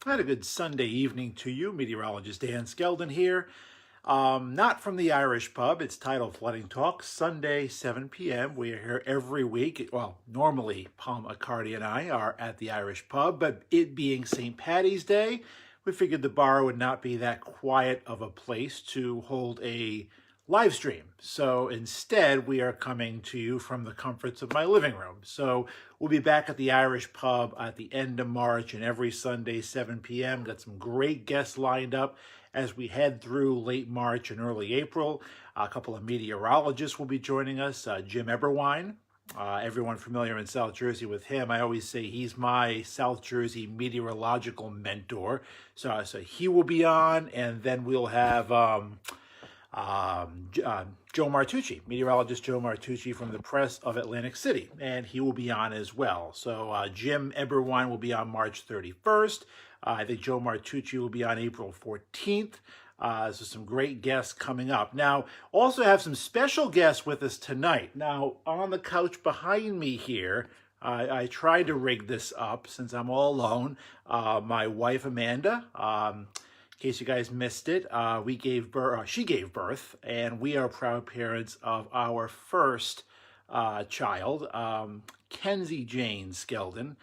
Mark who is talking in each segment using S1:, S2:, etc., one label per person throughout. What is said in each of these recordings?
S1: I had a good Sunday evening to you. Meteorologist Dan Skeldon here. Not from the Irish pub. It's Tidal Flooding Talk, Sunday, 7 p.m. We are here every week. Well, normally Paul McCarty and I are at the Irish pub, but it being St. Paddy's Day, we figured the bar would not be that quiet of a place to hold a live stream. So instead, we are coming to you from the comforts of my living room. So we'll be back at the Irish pub at the end of March and every Sunday, 7 p.m. Got some great guests lined up as we head through late March and early April. A couple of meteorologists will be joining us. Jim Eberwine, everyone familiar in South Jersey with him. I always say he's my South Jersey meteorological mentor. So he will be on, and then we'll have Joe Martucci, meteorologist Joe Martucci from the Press of Atlantic City, and he will be on as well. So Jim Eberwine will be on March 31st. I think Joe Martucci will be on April 14th. So some great guests coming up. Now, also have some special guests with us tonight. Now, on the couch behind me here, I tried to rig this up since I'm all alone. My wife, Amanda, in case you guys missed it, she gave birth, and we are proud parents of our first child, Kenzie Jane Skeldon.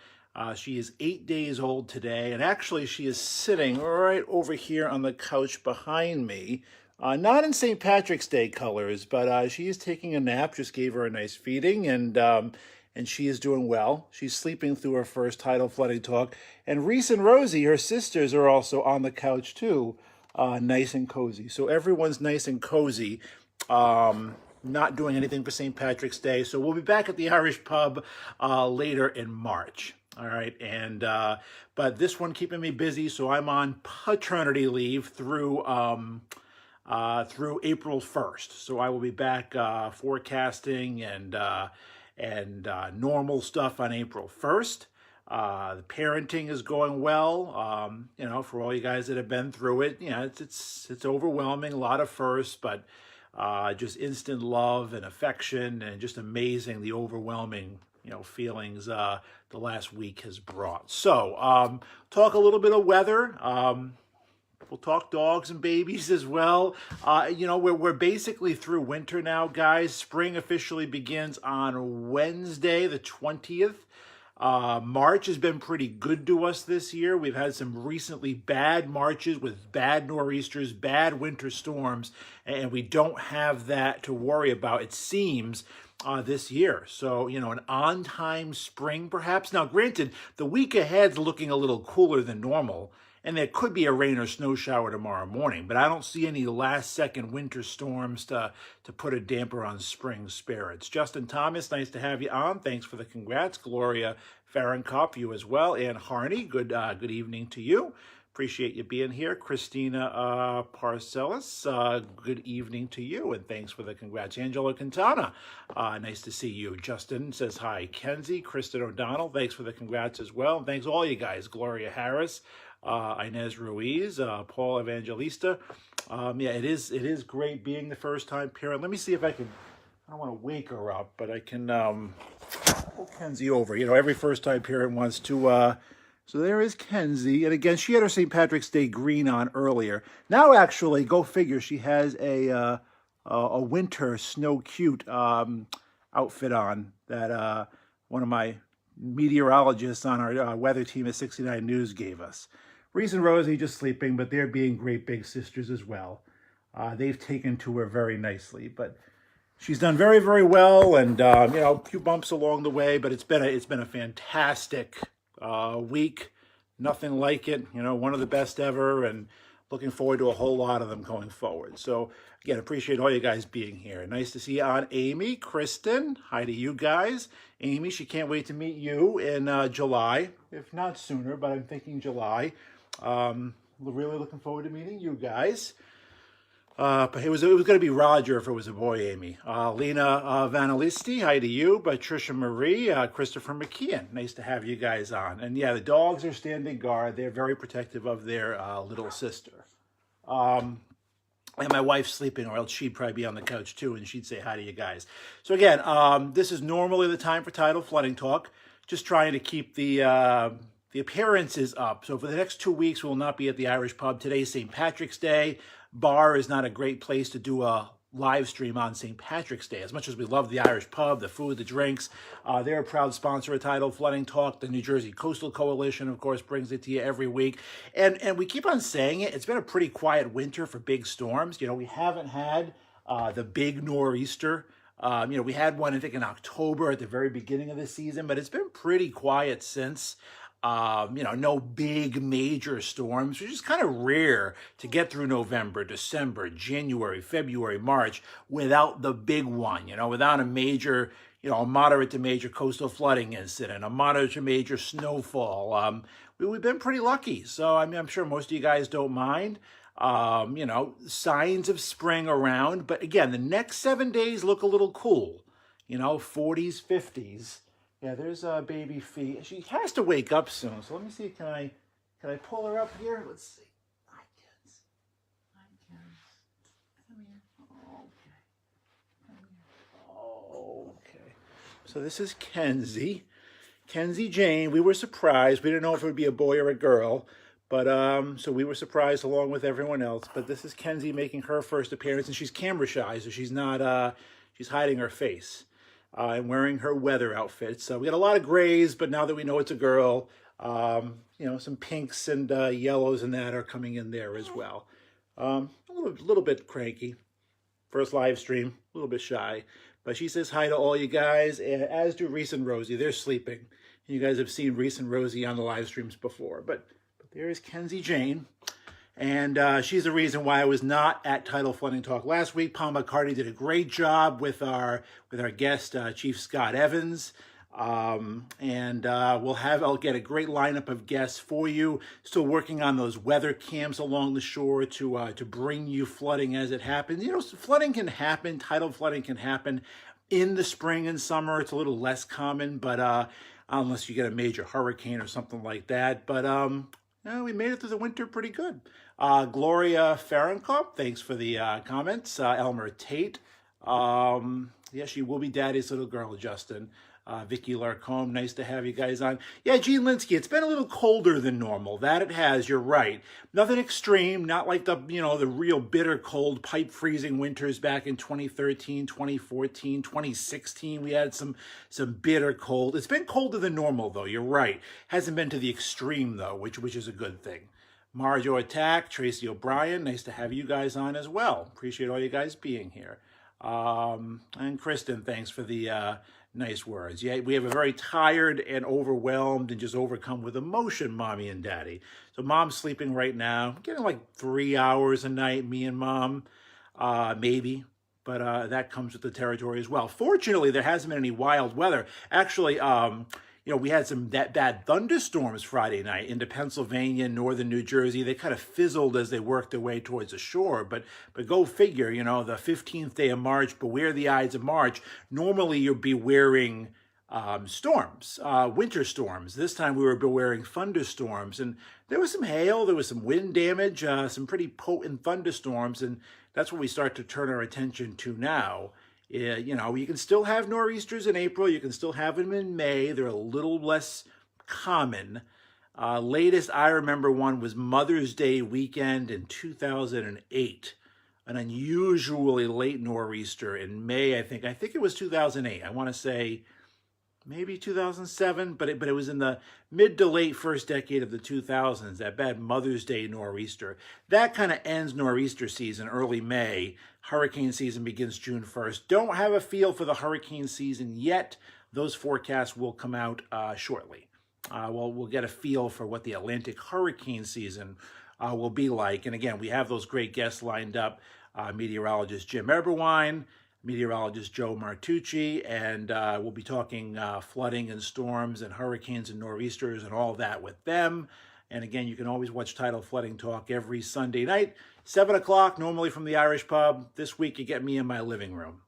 S1: She is 8 days old today, and actually she is sitting right over here on the couch behind me. Not in St. Patrick's Day colors, but she is taking a nap. Just gave her a nice feeding, and she is doing well. She's sleeping through her first Tidal Flooding Talk. And Reese and Rosie, her sisters, are also on the couch too, nice and cozy. So everyone's nice and cozy. Not doing anything for St. Patrick's Day. So we'll be back at the Irish pub later in March. All right, and but this one keeping me busy, so I'm on paternity leave through April 1st. So I will be back forecasting and normal stuff on April 1st. The parenting is going well. For all you guys that have been through it, it's overwhelming, a lot of firsts, but just instant love and affection, and just amazing the overwhelming feelings the last week has brought. So talk a little bit of weather. We'll talk dogs and babies as well. We're basically through winter now, guys. Spring officially begins on Wednesday, the 20th. March has been pretty good to us this year. We've had some recently bad Marches with bad nor'easters, bad winter storms, and we don't have that to worry about, it seems, this year. So, an on-time spring perhaps. Now, granted, the week ahead's looking a little cooler than normal, and there could be a rain or snow shower tomorrow morning, but I don't see any last-second winter storms to put a damper on spring spirits. Justin Thomas, nice to have you on. Thanks for the congrats. Gloria Fahrenkopf, you as well. Ann Harney, good evening to you. Appreciate you being here. Christina Parcellis, good evening to you, and thanks for the congrats. Angela Quintana, nice to see you. Justin says hi. Kenzie, Kristen O'Donnell, thanks for the congrats as well. And thanks all you guys. Gloria Harris, Inez Ruiz, Paul Evangelista. It is great being the first time parent. Let me see if I can, I don't want to wake her up, but I can pull Kenzie over. Every first time parent wants to, so there is Kenzie. And again, she had her St. Patrick's Day green on earlier. Now, actually, go figure, she has a winter snow cute outfit on that one of my meteorologists on our weather team at 69 News gave us. Reese and Rosie just sleeping, but they're being great big sisters as well. They've taken to her very nicely, but she's done very, very well, and a few bumps along the way, but it's been a fantastic week. Nothing like it. One of the best ever, and looking forward to a whole lot of them going forward. So again, appreciate all you guys being here. Nice to see you on. Amy, Kristen, hi to you guys. Amy, she can't wait to meet you in July, if not sooner, but I'm thinking July. Really looking forward to meeting you guys. But it was going to be Roger if it was a boy, Amy. Lena Vanalisti, hi to you. Patricia Marie, Christopher McKeon, nice to have you guys on. And yeah, the dogs are standing guard. They're very protective of their little sister. And my wife's sleeping, or else she'd probably be on the couch too, and she'd say hi to you guys. So again, this is normally the time for Tidal Flooding Talk. Just trying to keep the the appearance is up. So for the next 2 weeks, we will not be at the Irish pub. Today's St. Patrick's Day. Bar is not a great place to do a live stream on St. Patrick's Day. As much as we love the Irish pub, the food, the drinks, they're a proud sponsor of Tidal Flooding Talk. The New Jersey Coastal Coalition, of course, brings it to you every week. And we keep on saying it. It's been a pretty quiet winter for big storms. You know, we haven't had the big nor'easter. You know, we had one, I think, in October at the very beginning of the season, but it's been pretty quiet since. You know, no big major storms, which is kind of rare to get through November, December, January, February, March without the big one, you know, without a major, you know, a moderate to major coastal flooding incident, a moderate to major snowfall. We've been pretty lucky. So, I mean, I'm sure most of you guys don't mind. You know, signs of spring around. But again, the next 7 days look a little cool, you know, 40s, 50s. Yeah, there's a baby feet. She has to wake up soon. So let me see. Can I pull her up here? Let's see. Hi, kids. Hi, kids. Come here. Okay. Come here. Okay. So this is Kenzie. Kenzie Jane. We were surprised. We didn't know if it would be a boy or a girl. But so we were surprised along with everyone else. But this is Kenzie making her first appearance, and she's camera shy, so she's not. She's hiding her face. And wearing her weather outfit. So we got a lot of grays, but now that we know it's a girl, you know, some pinks and yellows and that are coming in there as well. A little bit cranky. First live stream, a little bit shy. But she says hi to all you guys, and as do Reese and Rosie. They're sleeping. You guys have seen Reese and Rosie on the live streams before. But there is Kenzie Jane. And she's the reason why I was not at Tidal Flooding Talk last week. Paul McCartney did a great job with our guest, Chief Scott Evans. I'll get a great lineup of guests for you. Still working on those weather cams along the shore to bring you flooding as it happens. You know, flooding can happen. Tidal flooding can happen in the spring and summer. It's a little less common, but unless you get a major hurricane or something like that. But we made it through the winter pretty good. Gloria Farrenkopf, thanks for the comments. Elmer Tate. Yeah, she will be Daddy's little girl, Justin. Vicky Larcombe, nice to have you guys on. Yeah, Gene Linsky, it's been a little colder than normal. That it has, you're right. Nothing extreme, not like the real bitter cold, pipe freezing winters back in 2013, 2014, 2016. We had some bitter cold. It's been colder than normal, though, you're right. Hasn't been to the extreme, though, which is a good thing. Marjo Attack, Tracy O'Brien, nice to have you guys on as well. Appreciate all you guys being here. And Kristen, thanks for the nice words. Yeah, we have a very tired and overwhelmed and just overcome with emotion mommy and daddy. So mom's sleeping right now, getting like 3 hours a night, me and mom, maybe. But that comes with the territory as well. Fortunately, there hasn't been any wild weather. Actually, we had some bad thunderstorms Friday night into Pennsylvania, northern New Jersey. They kind of fizzled as they worked their way towards the shore. But go figure, the 15th day of March, beware the Ides of March. Normally, you'd be wearing storms, winter storms. This time, we were wearing thunderstorms. And there was some hail, there was some wind damage, some pretty potent thunderstorms. And that's what we start to turn our attention to now. You can still have nor'easters in April. You can still have them in May. They're a little less common. Latest I remember one was Mother's Day weekend in 2008. An unusually late nor'easter in May, I think. I think it was 2008. I want to say maybe 2007, but it was in the mid to late first decade of the 2000s, that bad Mother's Day nor'easter. That kind of ends nor'easter season early May. Hurricane season begins June 1st. Don't have a feel for the hurricane season yet. Those forecasts will come out shortly. We'll get a feel for what the Atlantic hurricane season will be like. And again, we have those great guests lined up. Meteorologist Jim Eberwine, meteorologist Joe Martucci, and we'll be talking flooding and storms and hurricanes and nor'easters and all that with them. And again, you can always watch Tidal Flooding Talk every Sunday night, 7 o'clock, normally from the Irish pub. This week, you get me in my living room,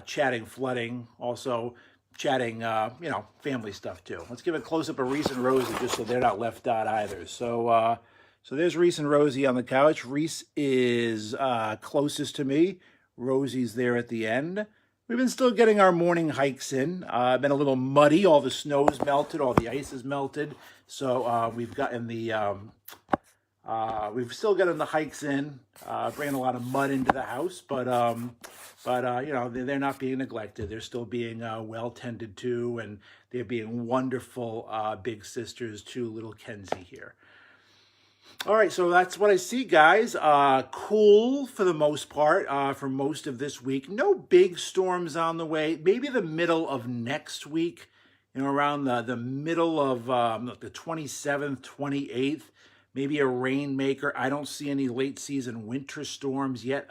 S1: chatting flooding, also chatting, family stuff too. Let's give a close-up of Reese and Rosie just so they're not left out either. So there's Reese and Rosie on the couch. Reese is closest to me. Rosie's there at the end. We've been still getting our morning hikes in. Been a little muddy. All the snow's melted. All the ice is melted. So we've gotten we've still gotten the hikes in. Bringing a lot of mud into the house, but you know, they're not being neglected. They're still being well tended to, and they're being wonderful big sisters to little Kenzie here. All right, so that's what I see, guys. Cool for the most part for most of this week. No big storms on the way. Maybe the middle of next week, you know, around the middle of the 27th, 28th, maybe a rainmaker. I don't see any late season winter storms yet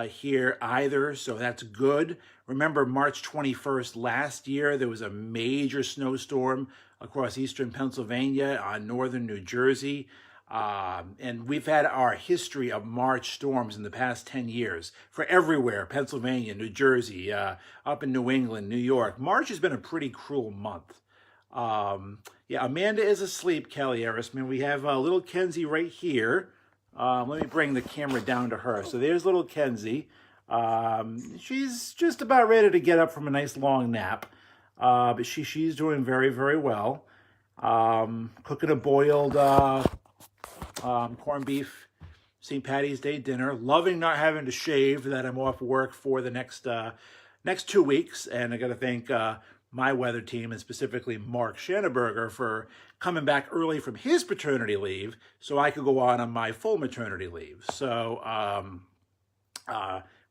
S1: here either, so that's good. Remember March 21st last year, there was a major snowstorm across eastern Pennsylvania, northern New Jersey. And we've had our history of March storms in the past 10 years for everywhere, Pennsylvania, New Jersey, up in New England, New York. March has been a pretty cruel month. Yeah, Amanda is asleep, Kelly Erisman. We have little Kenzie right here. Let me bring the camera down to her. So there's little Kenzie. She's just about ready to get up from a nice long nap. But she's doing very, very well. Cooking a boiled corned beef St. Patty's Day dinner. Loving not having to shave, that I'm off work for the next 2 weeks. And I got to thank my weather team, and specifically Mark Schanneberger, for coming back early from his paternity leave so I could go on my full maternity leave. So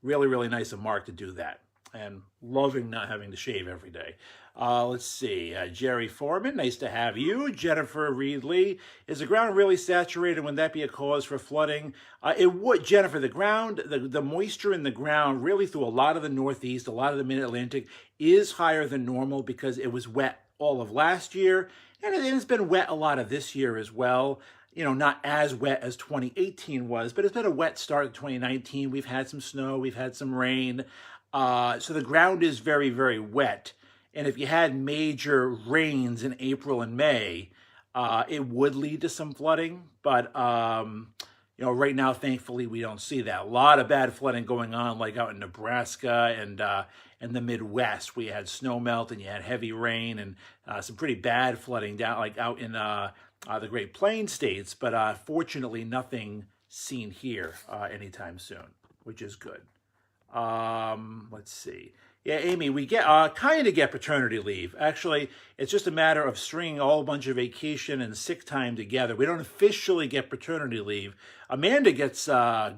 S1: really, really nice of Mark to do that. And loving not having to shave every day. Let's see. Jerry Foreman, nice to have you. Jennifer Reedley, is the ground really saturated? Would that be a cause for flooding? It would, Jennifer. The ground, the moisture in the ground, really through a lot of the Northeast, a lot of the Mid-Atlantic, is higher than normal because it was wet all of last year, and it's been wet a lot of this year as well. You know, not as wet as 2018 was, but it's been a wet start to 2019. We've had some snow, we've had some rain. So the ground is very, very wet. And if you had major rains in April and May, it would lead to some flooding. But, you know, right now, thankfully, we don't see that. A lot of bad flooding going on, like out in Nebraska and the Midwest. We had snow melt and you had heavy rain and some pretty bad flooding down, like out in the Great Plains states. But fortunately, nothing seen here anytime soon, which is good. Let's see. Yeah, Amy, we get kind of get paternity leave. Actually, it's just a matter of stringing a whole bunch of vacation and sick time together. We don't officially get paternity leave. Amanda gets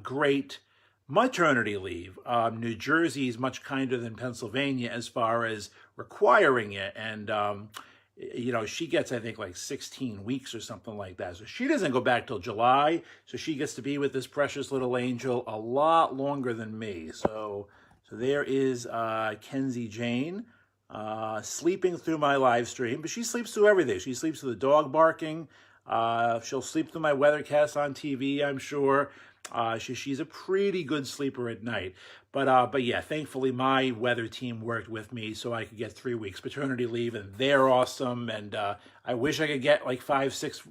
S1: great maternity leave. New Jersey is much kinder than Pennsylvania as far as requiring it. And, you know, she gets, I think, like 16 weeks or something like that. So she doesn't go back till July. So she gets to be with this precious little angel a lot longer than me. So there is Kenzie Jane sleeping through my live stream, but she sleeps through everything. She sleeps through the dog barking. She'll sleep through my weathercast on TV, I'm sure. She's a pretty good sleeper at night. But yeah, thankfully my weather team worked with me so I could get 3 weeks paternity leave, and they're awesome. And I wish I could get like 5, 6,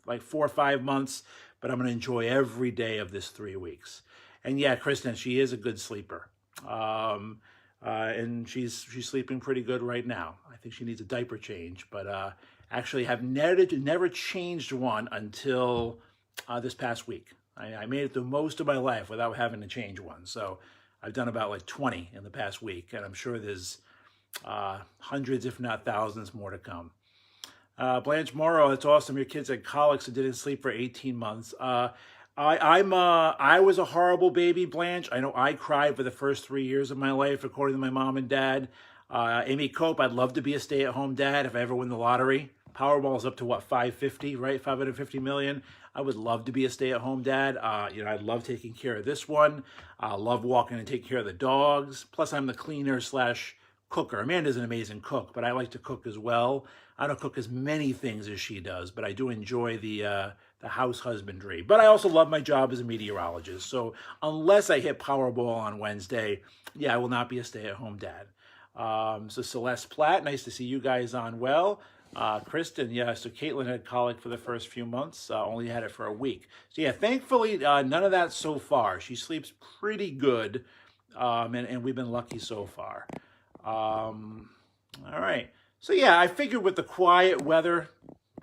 S1: like 4 or 5 months, but I'm going to enjoy every day of this 3 weeks. And yeah, Kristen, she is a good sleeper. And she's sleeping pretty good right now. I think she needs a diaper change, but actually have never changed one until this past week. I made it through most of my life without having to change one. So I've done about like 20 in the past week, and I'm sure there's hundreds, if not thousands, more to come. Blanche Morrow, it's awesome. Your kids had colics and didn't sleep for 18 months. I was a horrible baby, Blanche. I know I cried for the first 3 years of my life, according to my mom and dad. Amy Cope, I'd love to be a stay-at-home dad if I ever win the lottery. Powerball's up to what, 550, right? 550 million. I would love to be a stay-at-home dad. You know, I love taking care of this one. I love walking and taking care of the dogs. Plus, I'm the cleaner slash cooker. Amanda's an amazing cook, but I like to cook as well. I don't cook as many things as she does, but I do enjoy the house husbandry. But I also love my job as a meteorologist. So unless I hit Powerball on Wednesday, yeah, I will not be a stay-at-home dad. So Celeste Platt, nice to see you guys on well. Kristen, yeah, so Caitlin had colic for the first few months, only had it for a week. So yeah, thankfully, none of that so far. She sleeps pretty good. and we've been lucky so far. All right. So yeah, I figured with the quiet weather,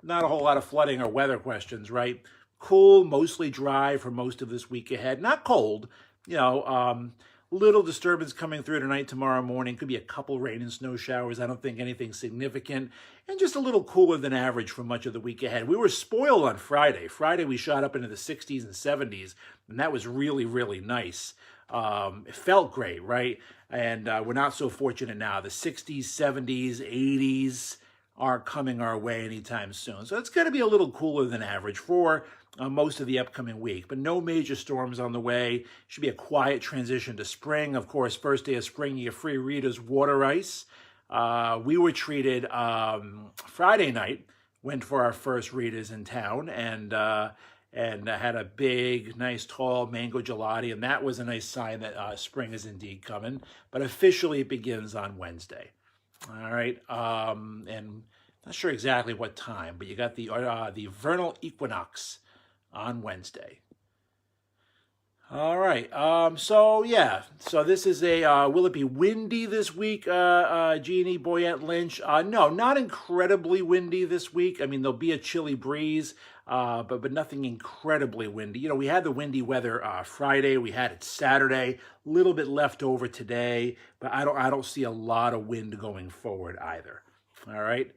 S1: not a whole lot of flooding or weather questions, right? Cool, mostly dry for most of this week ahead. Not cold, you know, little disturbance coming through tonight, tomorrow morning. Could be a couple rain and snow showers. I don't think anything significant. And just a little cooler than average for much of the week ahead. We were spoiled on Friday. Friday, we shot up into the 60s and 70s, and that was really, really nice. It felt great, right? And we're not so fortunate now. The 60s, 70s, 80s aren't coming our way anytime soon. So it's going to be a little cooler than average for most of the upcoming week, but no major storms on the way. Should be a quiet transition to spring. Of course, first day of spring, you get free Rita's water ice. We were treated Friday night, went for our first Rita's in town, and I had a big, nice, tall mango gelati, and that was a nice sign that spring is indeed coming. But officially, it begins on Wednesday. All right, and not sure exactly what time, but you got the vernal equinox on Wednesday. All right, so yeah, so this is a, will it be windy this week, Jeannie Boyette Lynch? No, not incredibly windy this week. I mean, there'll be a chilly breeze, but nothing incredibly windy. You know, we had the windy weather Friday, we had it Saturday, a little bit left over today, but I don't see a lot of wind going forward either. All right.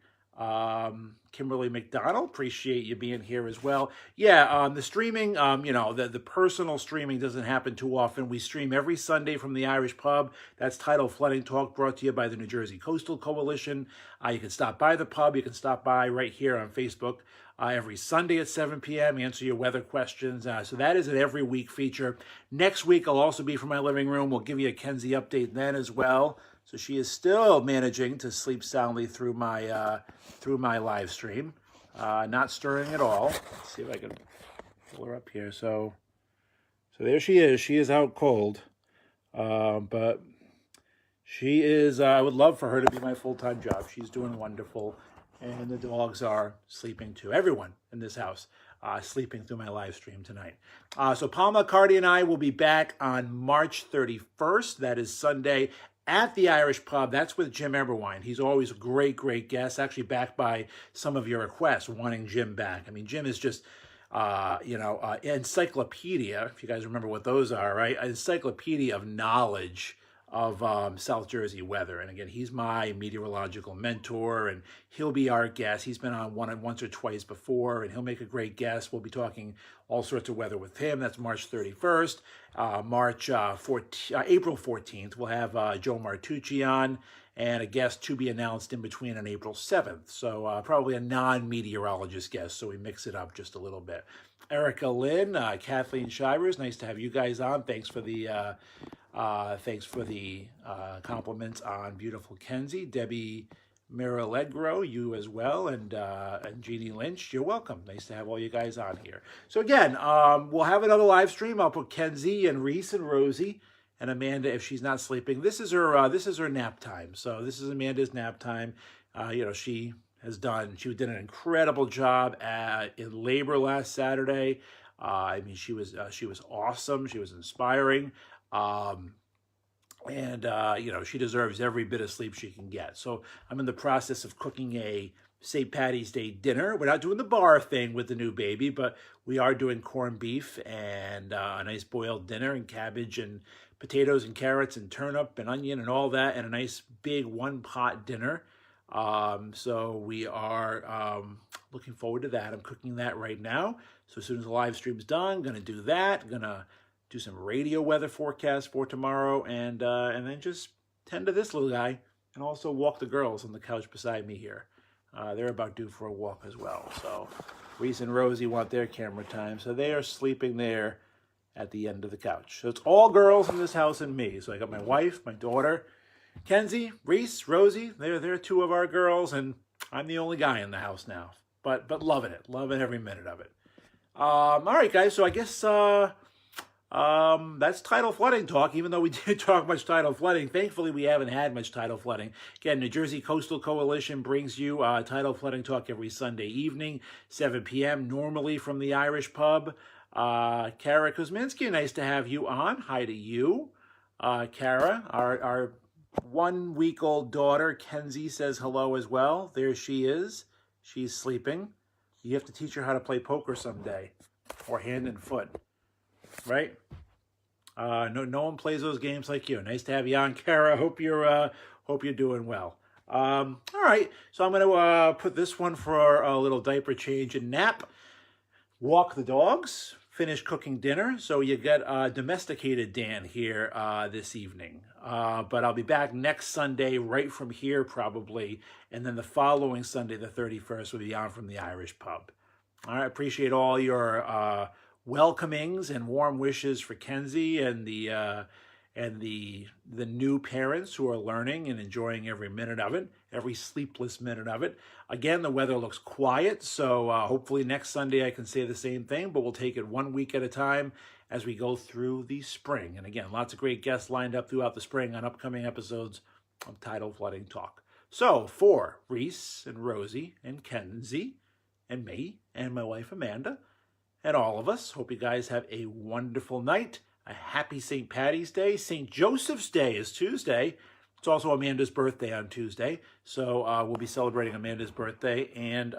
S1: Kimberly McDonald, appreciate you being here as well. Yeah, the streaming, you know, the personal streaming doesn't happen too often. We stream every Sunday from the Irish Pub. That's Tidal Flooding Talk, brought to you by the New Jersey Coastal Coalition. You can stop by the pub. You can stop by right here on Facebook every Sunday at 7 p.m., answer your weather questions. So that is an every week feature. Next week, I'll also be from my living room. We'll give you a Kenzie update then as well. So she is still managing to sleep soundly through my live stream, not stirring at all. Let's see if I can pull her up here. So there she is. She is out cold, but she is. I would love for her to be my full-time job. She's doing wonderful, and the dogs are sleeping too. Everyone in this house sleeping through my live stream tonight. So Paul McCarty and I will be back on March 31st. That is Sunday, at the Irish Pub. That's with Jim Eberwine. He's always a great, great guest, actually backed by some of your requests, wanting Jim back. I mean, Jim is just, encyclopedia, if you guys remember what those are, right? An encyclopedia of knowledge of South Jersey weather. And again, he's my meteorological mentor, and he'll be our guest. He's been on once or twice before, and he'll make a great guest. We'll be talking all sorts of weather with him. That's March 31st. April 14th, we'll have Joe Martucci on, and a guest to be announced in between on April 7th. So probably a non-meteorologist guest, so we mix it up just a little bit. Erica Lynn, Kathleen Shivers, nice to have you guys on. Thanks for the compliments on beautiful Kenzie. Debbie Miralegro, you as well, and Jeannie Lynch, you're welcome. Nice to have all you guys on here. So again, we'll have another live stream. I'll put Kenzie and Reese and Rosie and Amanda if she's not sleeping. This is her nap time. So this is Amanda's nap time. She did an incredible job in labor last Saturday. I mean, she was awesome. She was inspiring. She deserves every bit of sleep she can get. So I'm in the process of cooking a St. Patty's Day dinner. We're not doing the bar thing with the new baby, but we are doing corned beef and a nice boiled dinner, and cabbage and potatoes and carrots and turnip and onion and all that, and a nice big one-pot dinner. So we are looking forward to that. I'm cooking that right now. So as soon as the live stream's done, I'm going to do that. I'm going to do some radio weather forecast for tomorrow, and then just tend to this little guy, and also walk the girls on the couch beside me here. They're about due for a walk as well. So Reese and Rosie want their camera time, so they are sleeping there at the end of the couch. So it's all girls in this house and me. So I got my wife, my daughter, Kenzie, Reese, Rosie. They're two of our girls, and I'm the only guy in the house now. But loving it, loving every minute of it. All right, guys. So I guess that's tidal flooding talk. Even though we did talk much tidal flooding, thankfully we haven't had much tidal flooding. Again, New Jersey Coastal Coalition brings you tidal flooding talk every Sunday evening, 7 p.m. normally from the Irish Pub. Kara Kuzminski, nice to have you on. Hi to you. Kara, our 1-week-old daughter, Kenzie, says hello as well. There she is. She's sleeping. You have to teach her how to play poker someday, or hand and foot, right? No one plays those games like you. Nice to have you on, Kara. Hope you're doing well. All right, so I'm going to put this one for a little diaper change and nap. Walk the dogs. Finish cooking dinner. So you get domesticated Dan here this evening. But I'll be back next Sunday right from here probably. And then the following Sunday, the 31st, will be on from the Irish pub. All right, appreciate all your welcomings and warm wishes for Kenzie and the new parents who are learning and enjoying every minute of it, every sleepless minute of it. Again, the weather looks quiet, so hopefully next Sunday I can say the same thing, but we'll take it 1 week at a time as we go through the spring. And again, lots of great guests lined up throughout the spring on upcoming episodes of Tidal Flooding Talk. So for Reese and Rosie and Kenzie and me and my wife Amanda and all of us, hope you guys have a wonderful night. A happy St. Patty's Day. St. Joseph's Day is Tuesday. It's also Amanda's birthday on Tuesday. So we'll be celebrating Amanda's birthday. And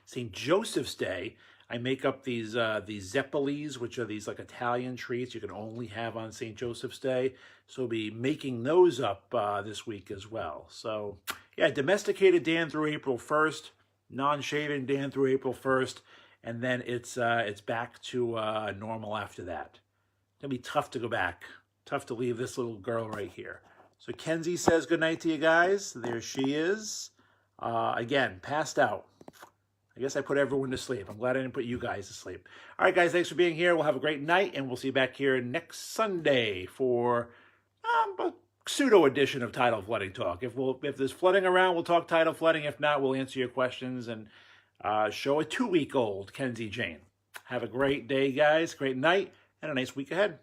S1: St. Joseph's Day, I make up these zeppelis, which are these like Italian treats you can only have on St. Joseph's Day. So we'll be making those up this week as well. So yeah, domesticated Dan through April 1st. Non-shaving Dan through April 1st. And then it's back to normal after that. It's going to be tough to go back. Tough to leave this little girl right here. So Kenzie says goodnight to you guys. There she is. Again, passed out. I guess I put everyone to sleep. I'm glad I didn't put you guys to sleep. All right, guys, thanks for being here. We'll have a great night, and we'll see you back here next Sunday for a pseudo edition of Tidal Flooding Talk. If there's flooding around, we'll talk tidal flooding. If not, we'll answer your questions and show a 2-week-old Kenzie Jane. Have a great day, guys. Great night. And a nice week ahead.